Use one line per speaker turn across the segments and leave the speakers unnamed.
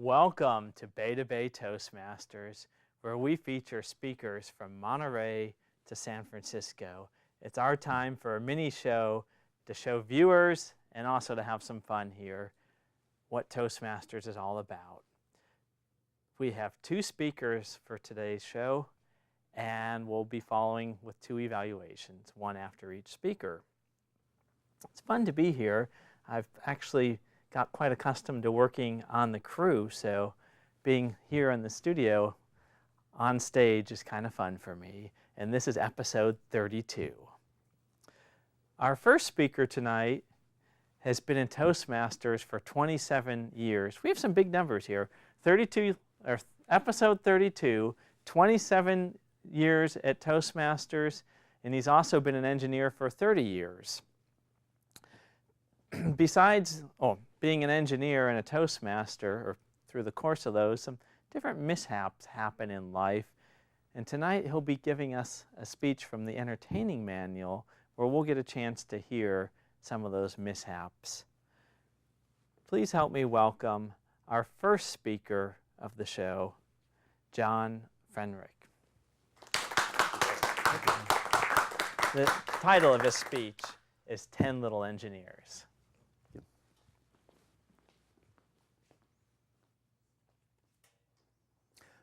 Welcome to Beta Bay Toastmasters, where we feature speakers from Monterey to San Francisco. It's our time for a mini show to show viewers and also to have some fun here what Toastmasters is all about. We have two speakers for today's show, and we'll be following with two evaluations, one after each speaker. It's fun to be here. I've actually got quite accustomed to working on the crew, so being here in the studio on stage is kind of fun for me. And this is episode 32. Our first speaker tonight has been in Toastmasters for 27 years. We have some big numbers here. Episode 32, 27 years at Toastmasters, and he's also been an engineer for 30 years. Besides being an engineer and a Toastmaster, or through the course of those, some different mishaps happen in life. And tonight he'll be giving us a speech from the entertaining manual where we'll get a chance to hear some of those mishaps. Please help me welcome our first speaker of the show, John Venric. The title of his speech is 10 Little Engineers.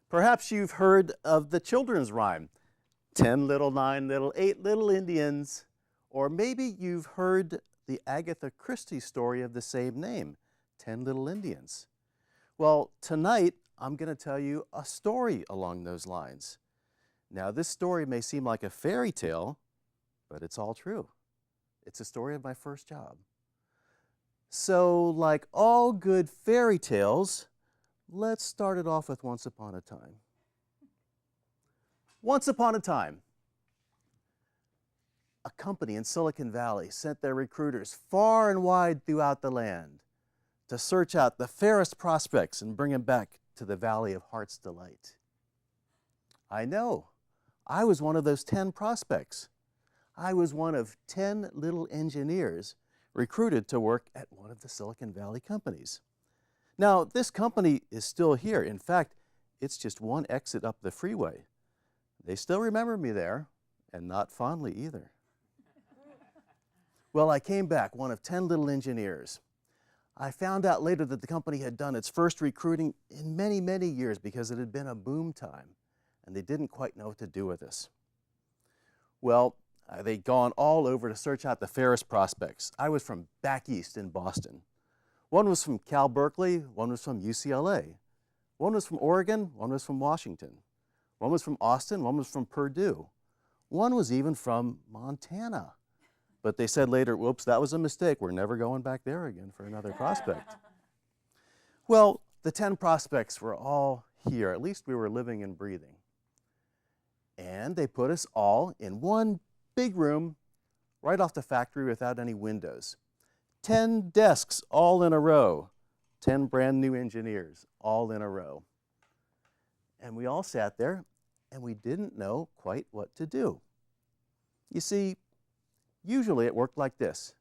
Perhaps you've heard of the children's rhyme, 10 little, 9 little, 8 little Indians. Or maybe you've heard the Agatha Christie story of the same name, 10 Little Indians. Well, tonight I'm going to tell you a story along those lines. Now, this story may seem like a fairy tale, but it's all true. It's a story of my first job. So, like all good fairy tales, let's start it off with Once Upon a Time. Once upon a time, a company in Silicon Valley sent their recruiters far and wide throughout the land to search out the fairest prospects and bring them back to the Valley of Heart's Delight. I know, I was one of those 10 prospects. I was one of 10 little engineers recruited to work at one of the Silicon Valley companies. Now, this company is still here. In fact, it's just one exit up the freeway. They still remember me there, and not fondly either. Well, I came back, one of 10 little engineers. I found out later that the company had done its first recruiting in many, many years because it had been a boom time, and they didn't quite know what to do with us. Well, they'd gone all over to search out the fairest prospects. I was from back east in Boston. One was from Cal Berkeley, one was from UCLA. One was from Oregon, one was from Washington. One was from Austin, one was from Purdue. One was even from Montana. But they said later, whoops, that was a mistake. We're never going back there again for another prospect. Well, the 10 prospects were all here. At least we were living and breathing. And they put us all in one big room right off the factory without any windows. 10 desks all in a row, 10 brand new engineers all in a row. And we all sat there and we didn't know quite what to do. You see, usually it worked like this.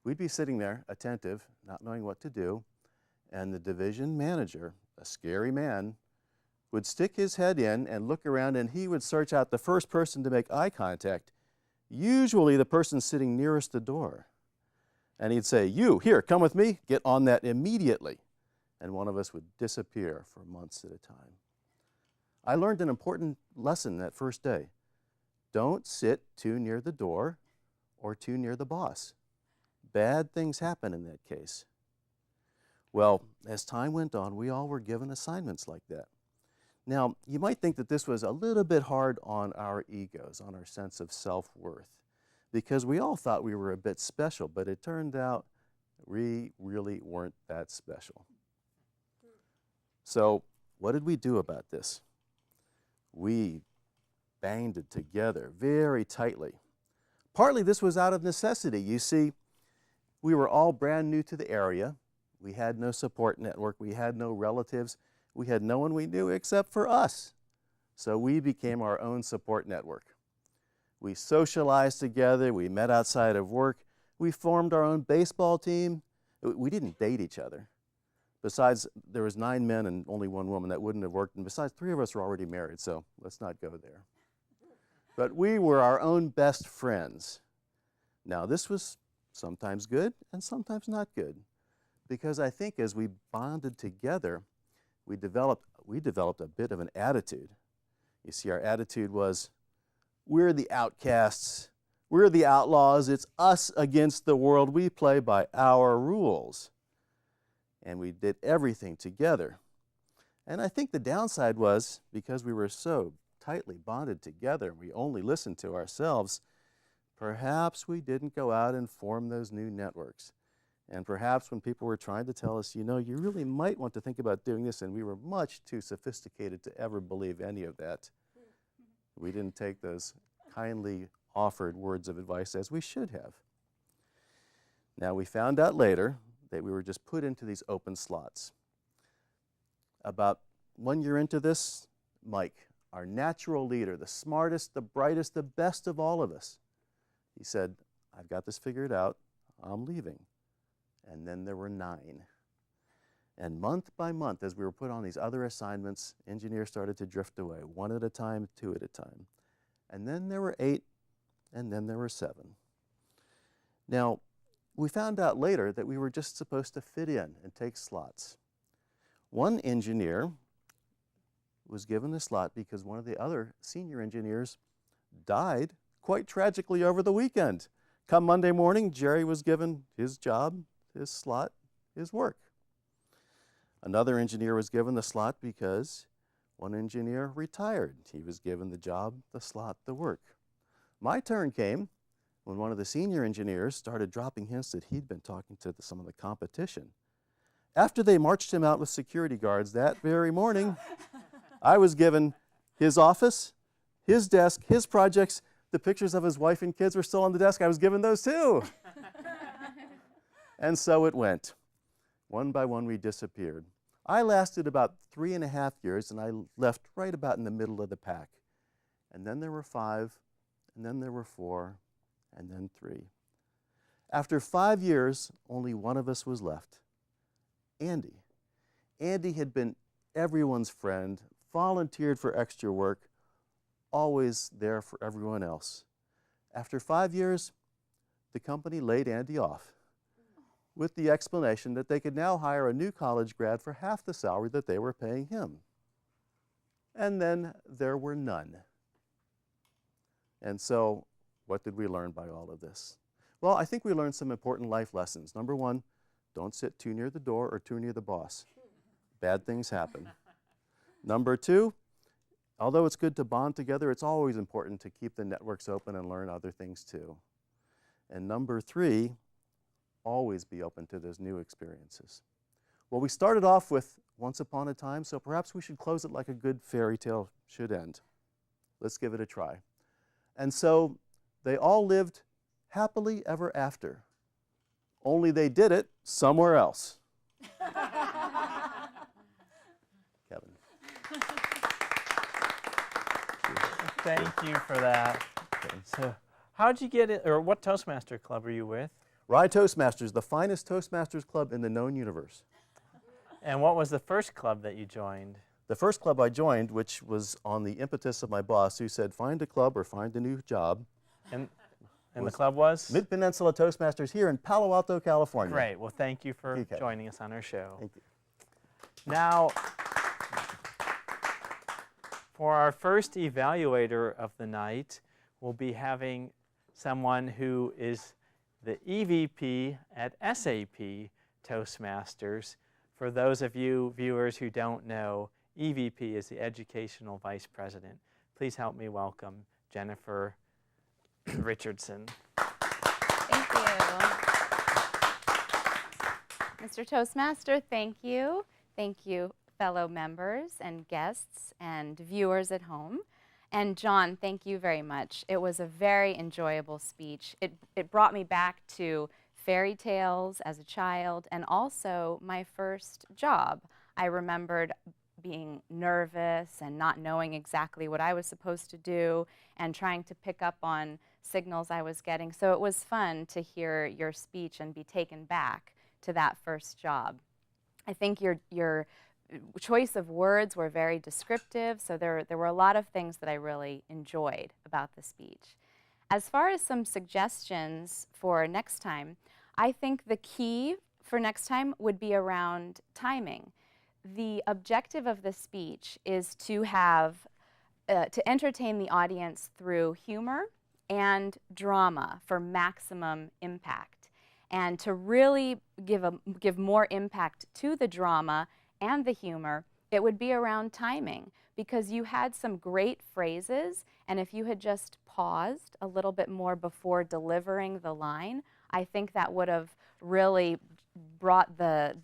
We'd be sitting there attentive, not knowing what to do, and the division manager, a scary man, would stick his head in and look around and he would search out the first person to make eye contact, usually the person sitting nearest the door. And he'd say, you, here, come with me, get on that immediately. And one of us would disappear for months at a time. I learned an important lesson that first day. Don't sit too near the door or too near the boss. Bad things happen in that case. Well, as time went on, we all were given assignments like that. Now, you might think that this was a little bit hard on our egos, on our sense of self-worth, because we all thought we were a bit special, but it turned out we really weren't that special. So what did we do about this? We banded together very tightly. Partly this was out of necessity. You see, we were all brand new to the area. We had no support network. We had no relatives. We had no one we knew except for us. So we became our own support network. We socialized together. We met outside of work. We formed our own baseball team. We didn't date each other, Besides, there was 9 men and only 1 woman. That wouldn't have worked. And besides, 3 of us were already married, so let's not go there. But we were our own best friends. Now, this was sometimes good and sometimes not good, because I think as we bonded together, we developed a bit of an attitude. You see, our attitude was, we're the outcasts, we're the outlaws, it's us against the world, we play by our rules. And we did everything together. And I think the downside was, because we were so tightly bonded together and we only listened to ourselves, perhaps we didn't go out and form those new networks. And perhaps when people were trying to tell us, you know, you really might want to think about doing this, and we were much too sophisticated to ever believe any of that, we didn't take those kindly offered words of advice as we should have. Now, we found out later that we were just put into these open slots. About 1 year into this, Mike, our natural leader, the smartest, the brightest, the best of all of us, he said, I've got this figured out, I'm leaving. And then there were 9. And month by month, as we were put on these other assignments, engineers started to drift away, 1 at a time, 2 at a time. And then there were 8, and then there were 7. Now, we found out later that we were just supposed to fit in and take slots. One engineer was given a slot because one of the other senior engineers died quite tragically over the weekend. Come Monday morning, Jerry was given his job, his slot, his work. Another engineer was given the slot because one engineer retired. He was given the job, the slot, the work. My turn came when one of the senior engineers started dropping hints that he'd been talking to some of the competition. After they marched him out with security guards that very morning, I was given his office, his desk, his projects. The pictures of his wife and kids were still on the desk. I was given those too. And so it went. One by one, we disappeared. I lasted about 3.5 years, and I left right about in the middle of the pack. And then there were 5, and then there were 4, and then 3. After 5 years, only one of us was left, Andy. Andy had been everyone's friend, volunteered for extra work, always there for everyone else. After 5 years, the company laid Andy off with the explanation that they could now hire a new college grad for half the salary that they were paying him. And then there were none. And so, what did we learn by all of this? Well, I think we learned some important life lessons. Number 1, don't sit too near the door or too near the boss. Bad things happen. Number 2, although it's good to bond together, it's always important to keep the networks open and learn other things too. And number 3, always be open to those new experiences. Well, we started off with Once Upon a Time, so perhaps we should close it like a good fairy tale should end. Let's give it a try. And so they all lived happily ever after, only they did it somewhere else. Kevin.
Thank you for that.
Okay.
So, how'd you get it, or what Toastmaster club are you with?
Rye Toastmasters, the finest Toastmasters club in the known universe.
And what was the first club that you joined?
The first club I joined, which was on the impetus of my boss, who said, find a club or find a new job.
And the club was?
Mid-Peninsula Toastmasters here in Palo Alto, California.
Great. Well, thank you for joining us on our show.
Thank you.
Now, for our first evaluator of the night, we'll be having someone who is the EVP at SAP Toastmasters. For those of you viewers who don't know, EVP is the Educational Vice President. Please help me welcome Jennifer Richardson.
Thank you. Mr. Toastmaster, thank you. Thank you, fellow members and guests and viewers at home. And John, thank you very much. It was a very enjoyable speech. It brought me back to fairy tales as a child and also my first job. I remembered being nervous and not knowing exactly what I was supposed to do and trying to pick up on signals I was getting. So it was fun to hear your speech and be taken back to that first job. I think your choice of words were very descriptive, so there were a lot of things that I really enjoyed about the speech. As far as some suggestions for next time, I think the key for next time would be around timing. The objective of the speech is to to entertain the audience through humor and drama for maximum impact, and to really give more impact to the drama and the humor, it would be around timing, because you had some great phrases, and if you had just paused a little bit more before delivering the line, I think that would have really brought the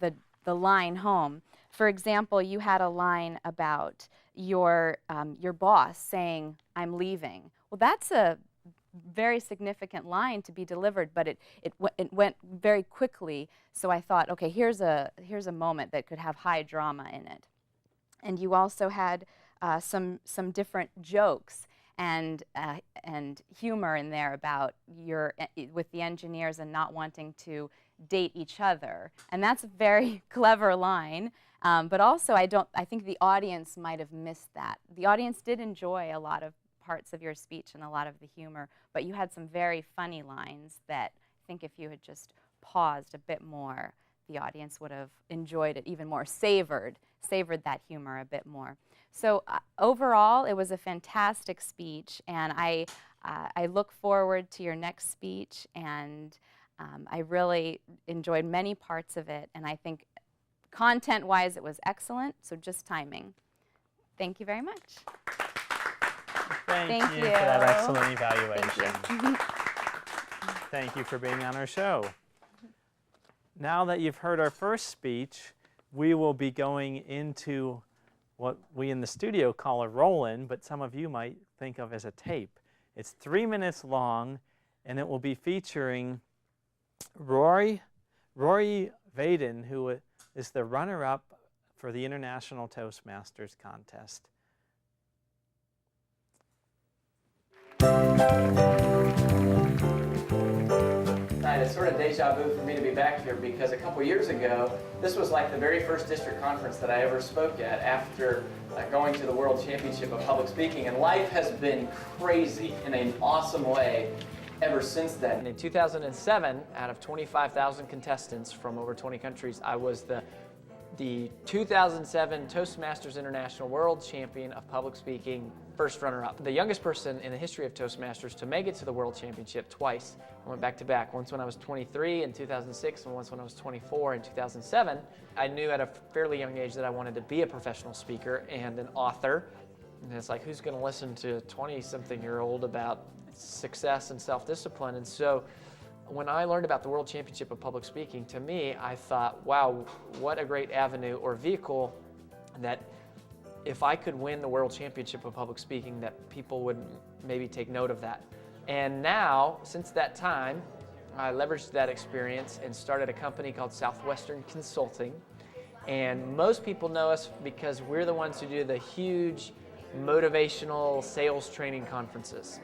line home. For example, you had a line about your boss saying, "I'm leaving." Well, that's a very significant line to be delivered, but it went very quickly. So I thought, okay, here's a moment that could have high drama in it. And you also had some different jokes and humor in there about with the engineers and not wanting to date each other, and that's a very clever line. But also, I think the audience might have missed that. The audience did enjoy a lot of parts of your speech and a lot of the humor, but you had some very funny lines that I think if you had just paused a bit more, the audience would have enjoyed it even more, savored that humor a bit more. So overall, it was a fantastic speech, and I look forward to your next speech, and I really enjoyed many parts of it, and I think content-wise it was excellent, so just timing. Thank you very much.
Thank you for that excellent evaluation.
Thank you.
Thank you for being on our show. Now that you've heard our first speech, we will be going into what we in the studio call a roll-in, but some of you might think of as a tape. It's 3 minutes long, and it will be featuring Rory Vaden, who is the runner-up for the International Toastmasters contest.
It's sort of deja vu for me to be back here, because a couple years ago, this was like the very first district conference that I ever spoke at after going to the World Championship of Public Speaking, and life has been crazy in an awesome way ever since then.
In 2007, out of 25,000 contestants from over 20 countries, I was the 2007 Toastmasters International World Champion of Public Speaking, first runner-up. The youngest person in the history of Toastmasters to make it to the World Championship twice. I went back-to-back, once when I was 23 in 2006 and once when I was 24 in 2007. I knew at a fairly young age that I wanted to be a professional speaker and an author. And it's like, who's going to listen to a 20-something-year-old about success and self-discipline? And so when I learned about the World Championship of Public Speaking, to me, I thought, wow, what a great avenue or vehicle that if I could win the World Championship of Public Speaking, that people would maybe take note of that. And now, since that time, I leveraged that experience and started a company called Southwestern Consulting. And most people know us because we're the ones who do the huge motivational sales training conferences.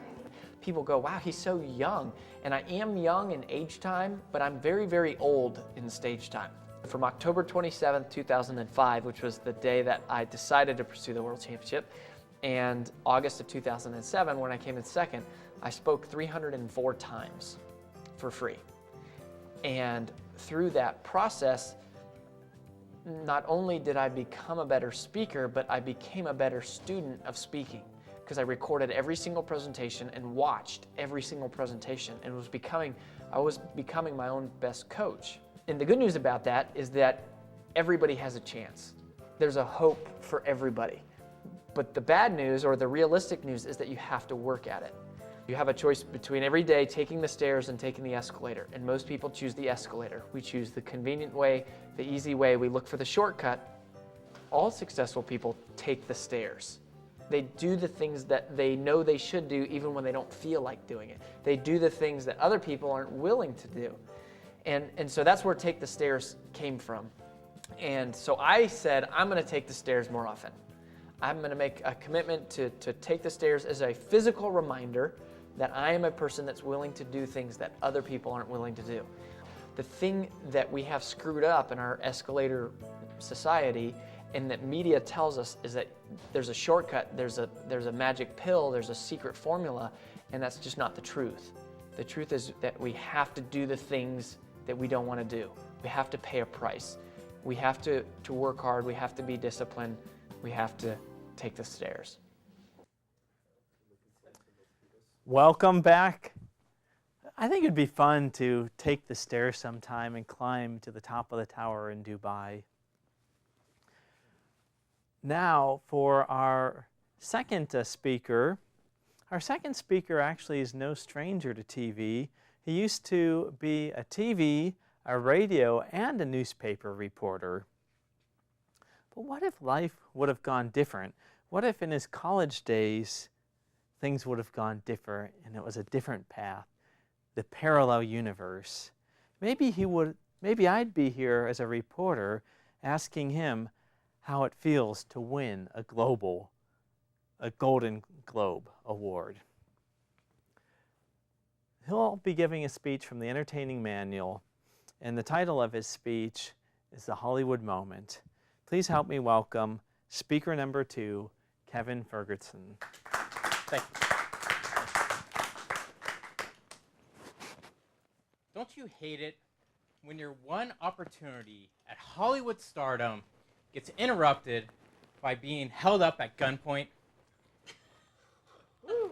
People go, wow, he's so young. And I am young in age time, but I'm very, very old in stage time. From October 27th, 2005, which was the day that I decided to pursue the World Championship, and August of 2007, when I came in second, I spoke 304 times for free. And through that process, not only did I become a better speaker, but I became a better student of speaking, because I recorded every single presentation and watched every single presentation, and I was becoming my own best coach. And the good news about that is that everybody has a chance. There's a hope for everybody. But the bad news, or the realistic news, is that you have to work at it. You have a choice between every day taking the stairs and taking the escalator, and most people choose the escalator. We choose the convenient way, the easy way. We look for the shortcut. All successful people take the stairs. They do the things that they know they should do even when they don't feel like doing it. They do the things that other people aren't willing to do. And so that's where Take the Stairs came from. And so I said, I'm going to take the stairs more often. I'm going to make a commitment to take the stairs as a physical reminder that I am a person that's willing to do things that other people aren't willing to do. the thing that we have screwed up in our escalator society and that media tells us is that there's a shortcut, there's a magic pill, there's a secret formula, and that's just not the truth. The truth is that we have to do the things that we don't want to do. We have to pay a price. We have to work hard, we have to be disciplined, we have to take the stairs.
Welcome back. I think it'd be fun to take the stairs sometime and climb to the top of the tower in Dubai. Now for our second speaker. Our second speaker actually is no stranger to TV. He used to be a TV, a radio, and a newspaper reporter. But what if life would have gone different? What if in his college days things would have gone different and it was a different path, the parallel universe? Maybe I'd be here as a reporter asking him how it feels to win a Golden Globe Award. He'll be giving a speech from the Entertaining Manual, and the title of his speech is The Hollywood Moment. Please help me welcome speaker number 2, Kevin Ferguson. Thank you.
Don't you hate it when your one opportunity at Hollywood stardom gets interrupted by being held up at gunpoint?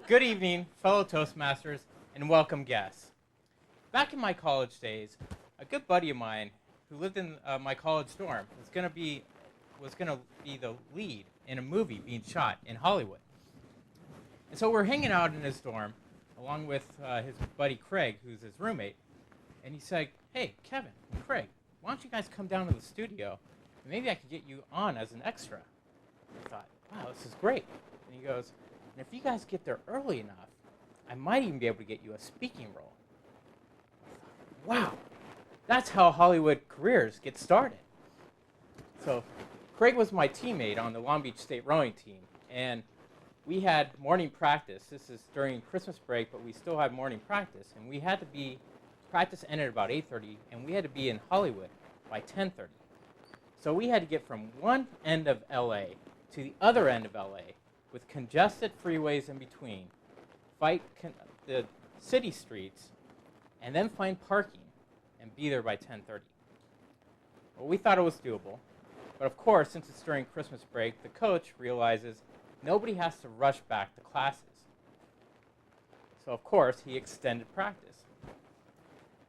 Good evening, fellow Toastmasters, and welcome guests. Back in my college days, a good buddy of mine who lived in my college dorm was going to be the lead in a movie being shot in Hollywood. And so we're hanging out in his dorm, along with his buddy Craig, who's his roommate. And he's like, "Hey, Kevin and Craig, why don't you guys come down to the studio, and maybe I could get you on as an extra." I thought, wow, this is great. And he goes, "And if you guys get there early enough, I might even be able to get you a speaking role." I thought, wow, that's how Hollywood careers get started. So Craig was my teammate on the Long Beach State rowing team, and we had morning practice. This is during Christmas break, but we still had morning practice, and we had to be, practice ended about 8:30, and we had to be in Hollywood by 10:30. So we had to get from one end of LA to the other end of LA with congested freeways in between, fight the city streets, and then find parking and be there by 10:30. Well, we thought it was doable, but of course, since it's during Christmas break, the coach realizes nobody has to rush back to classes. So of course, he extended practice.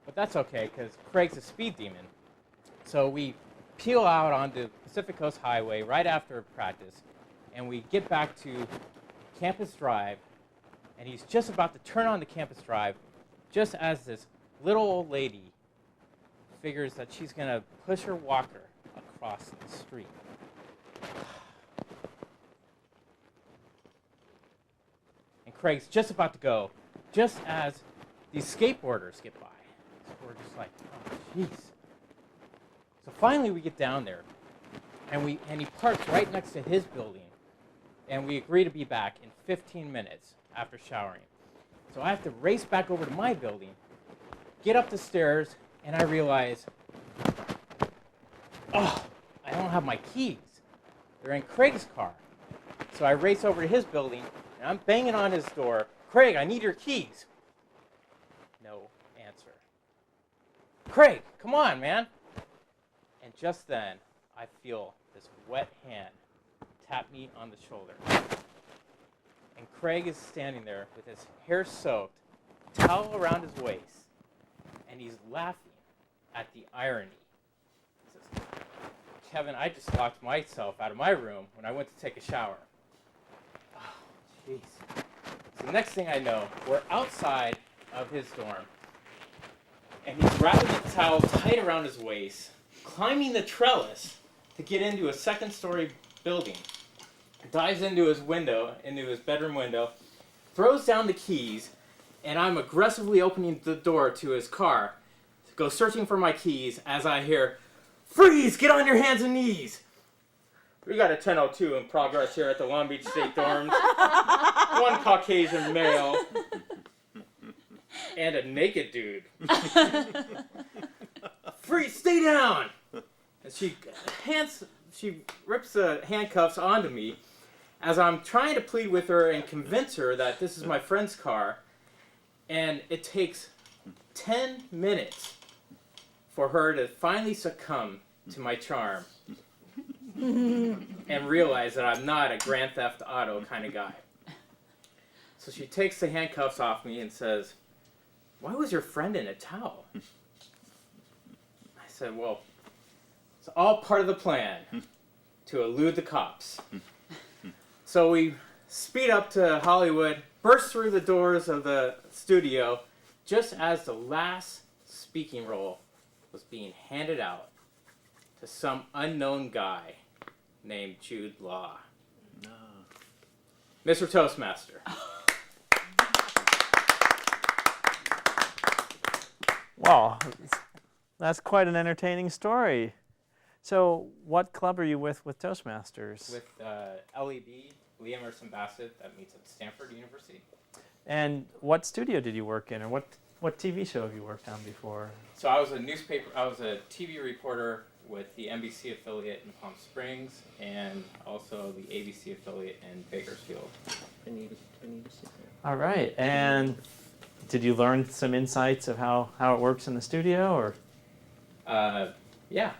But that's okay, because Craig's a speed demon. So we peel out onto Pacific Coast Highway right after practice, and we get back to Campus Drive, and he's just about to turn on the Campus Drive just as this little old lady figures that she's going to push her walker across the street. And Craig's just about to go, just as these skateboarders get by. So we're just like, oh, jeez. So finally we get down there, and he parks right next to his building, and we agree to be back in 15 minutes after showering. So I have to race back over to my building, get up the stairs, and I realize, oh, I don't have my keys. They're in Craig's car. So I race over to his building, and I'm banging on his door. "Craig, I need your keys." No answer. "Craig, come on, man." And just then, I feel this wet hand tap me on the shoulder. And Craig is standing there with his hair soaked, towel around his waist, and he's laughing at the irony. He says, "Kevin, I just locked myself out of my room when I went to take a shower." Oh, jeez. So the next thing I know, we're outside of his dorm, and he's wrapping the towel tight around his waist, climbing the trellis to get into a second-story building, dives into his window, into his bedroom window, throws down the keys, and I'm aggressively opening the door to his car to go searching for my keys as I hear, "Freeze! Get on your hands and knees!" We got a 10:02 in progress here at the Long Beach State dorms. One Caucasian male and a naked dude. "Freeze, stay down!" And she rips the handcuffs onto me as I'm trying to plead with her and convince her that this is my friend's car. And it takes 10 minutes for her to finally succumb to my charm and realize that I'm not a Grand Theft Auto kind of guy. So she takes the handcuffs off me and says, "Why was your friend in a towel?" I said, "Well, it's all part of the plan to elude the cops." So we speed up to Hollywood, burst through the doors of the studio just as the last speaking role was being handed out to some unknown guy named Jude Law. No. Mr. Toastmaster.
Wow, that's quite an entertaining story. So what club are you with Toastmasters?
With LEB, Lee Emerson Bassett, that meets at Stanford University.
And what studio did you work in, or what TV show have you worked on before?
So I was a TV reporter with the NBC affiliate in Palm Springs and also the ABC affiliate in Bakersfield.
All right, and did you learn some insights of how it works in the studio, or?
Yeah.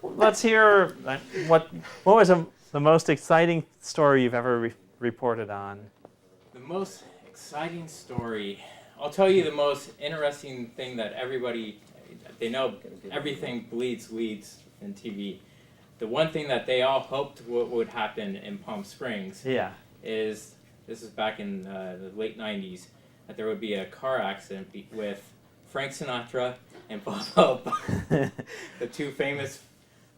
Let's hear what was the most exciting story you've ever reported on?
The most exciting story. I'll tell you the most interesting thing that everybody, they know everything leads in TV. The one thing that they all hoped would happen in Palm Springs is, this is back in the late 90s, that there would be a car accident with Frank Sinatra and Bob Hope, the two famous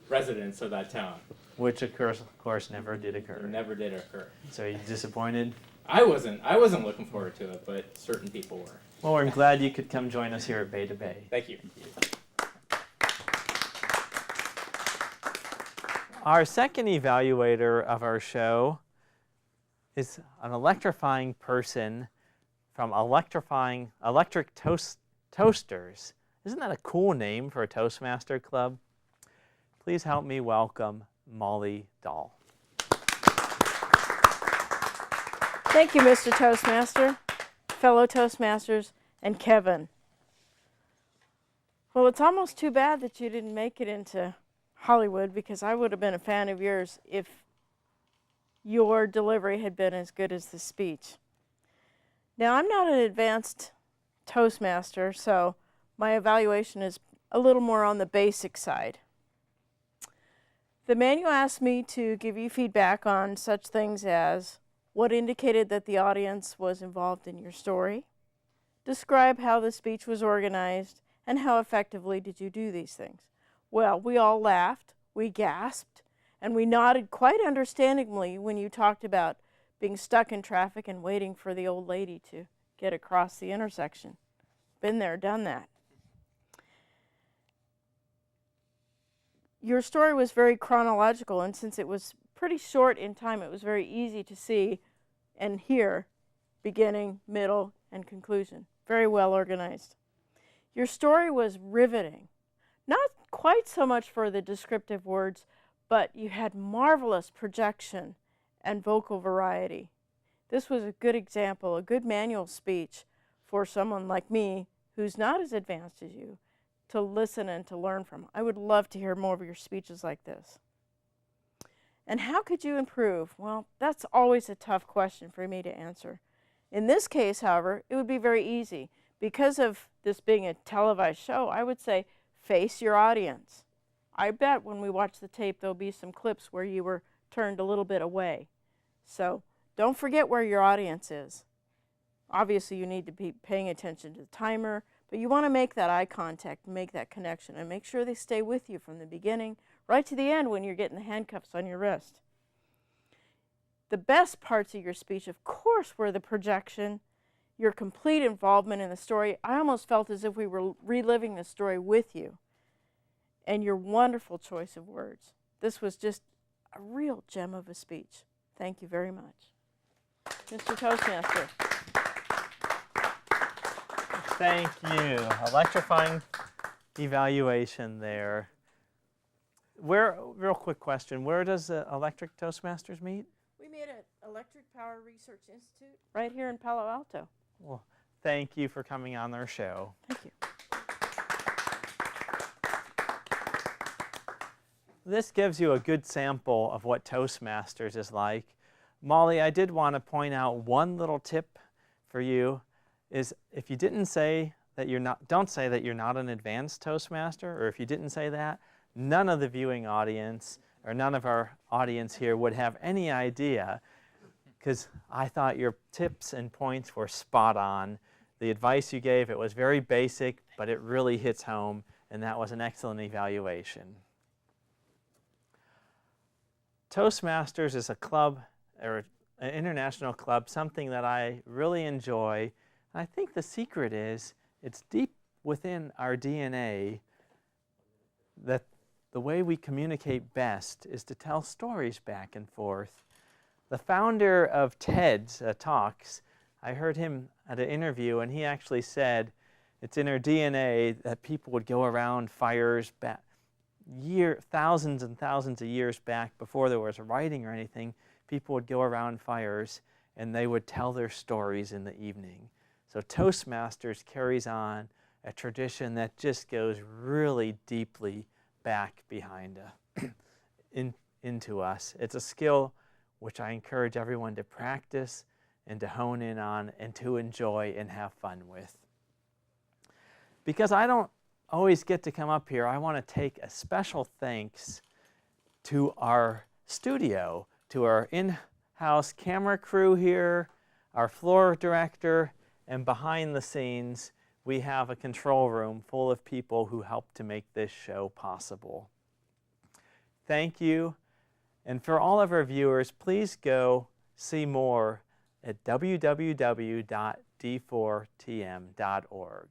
residents of that town.
Which of course never did occur.
Never did occur.
So you disappointed?
I wasn't looking forward to it, but certain people were.
Well, we're glad you could come join us here at Bay to Bay.
Thank you.
Our second evaluator of our show is an electrifying person from Electric Toasters. Isn't that a cool name for a Toastmaster club? Please help me welcome Mali Dahl.
Thank you, Mr. Toastmaster, fellow Toastmasters, and Kevin. Well, it's almost too bad that you didn't make it into Hollywood, because I would have been a fan of yours if your delivery had been as good as the speech. Now, I'm not an advanced Toastmaster, so my evaluation is a little more on the basic side. The manual asked me to give you feedback on such things as what indicated that the audience was involved in your story, describe how the speech was organized, and how effectively did you do these things. Well, we all laughed, we gasped, and we nodded quite understandingly when you talked about being stuck in traffic and waiting for the old lady to get across the intersection. Been there, done that. Your story was very chronological, and since it was pretty short in time, it was very easy to see and hear beginning, middle, and conclusion. Very well organized. Your story was riveting. Not quite so much for the descriptive words, but you had marvelous projection and vocal variety. This was a good example, a good manual speech for someone like me who's not as advanced as you to listen and to learn from. I would love to hear more of your speeches like this. And how could you improve? Well, that's always a tough question for me to answer. In this case, however, it would be very easy. Because of this being a televised show, I would say face your audience. I bet when we watch the tape, there'll be some clips where you were turned a little bit away. So don't forget where your audience is. Obviously, you need to be paying attention to the timer, but you want to make that eye contact, make that connection, and make sure they stay with you from the beginning right to the end when you're getting the handcuffs on your wrist. The best parts of your speech, of course, were the projection, your complete involvement in the story. I almost felt as if we were reliving the story with you, and your wonderful choice of words. This was just a real gem of a speech. Thank you very much. Mr. Toastmaster.
Thank you. Electrifying evaluation there. Real quick question, where does the Electric Toastmasters meet?
We meet at Electric Power Research Institute right here in Palo Alto.
Well, thank you for coming on our show.
Thank you.
This gives you a good sample of what Toastmasters is like. Molly, I did want to point out one little tip for you is if you didn't say that don't say that you're not an advanced Toastmaster, or if you didn't say that, none of the viewing audience or none of our audience here would have any idea, because I thought your tips and points were spot on. The advice you gave, it was very basic, but it really hits home, and that was an excellent evaluation. Toastmasters is a club, or an international club, something that I really enjoy. I think the secret is it's deep within our DNA that the way we communicate best is to tell stories back and forth. The founder of TED's Talks, I heard him at an interview, and he actually said it's in our DNA that people would go around fires back thousands and thousands of years back before there was writing or anything. People would go around fires and they would tell their stories in the evening. So Toastmasters carries on a tradition that just goes really deeply back behind into us. It's a skill which I encourage everyone to practice and to hone in on and to enjoy and have fun with. Because I don't always get to come up here, I want to take a special thanks to our studio, to our in-house camera crew here, our floor director, and behind the scenes, we have a control room full of people who help to make this show possible. Thank you. And for all of our viewers, please go see more at www.d4tm.org.